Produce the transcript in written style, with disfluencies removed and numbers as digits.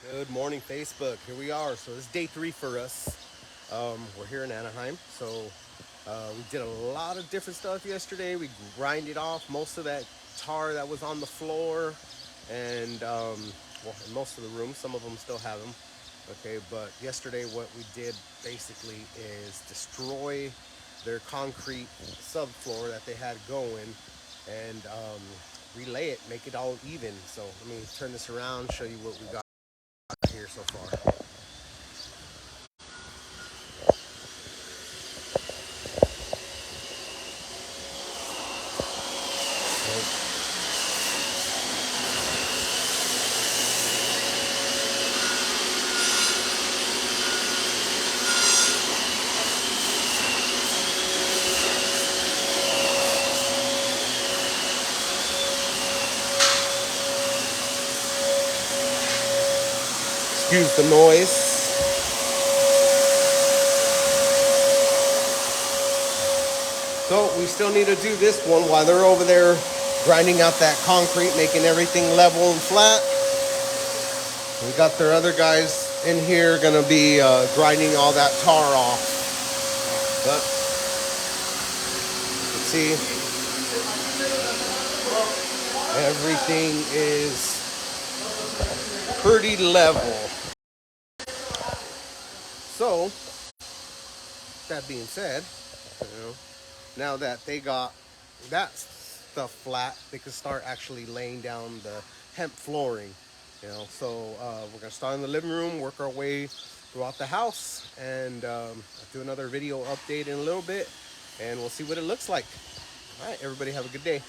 Good morning, Facebook. Here we are. So this is day 3 for us. We're here in Anaheim. So we did a lot of different stuff yesterday. We grinded off most of that tar that was on the floor, and well, in most of the rooms. Some of them still have them. Okay, but yesterday what we did basically is destroy their concrete subfloor that they had going, and relay it, make it all even. So let me turn this around, show you what we got here so far. Excuse the noise. So we still need to do this one while they're over there grinding out that concrete, making everything level and flat. We got their other guys in here gonna be grinding all that tar off. But you can see everything is pretty level. So that being said, you know, now that they got that stuff flat, they can start actually laying down the hemp flooring. So we're gonna start in the living room, work our way throughout the house, and do another video update in a little bit, and we'll see what it looks like. All right, everybody have a good day.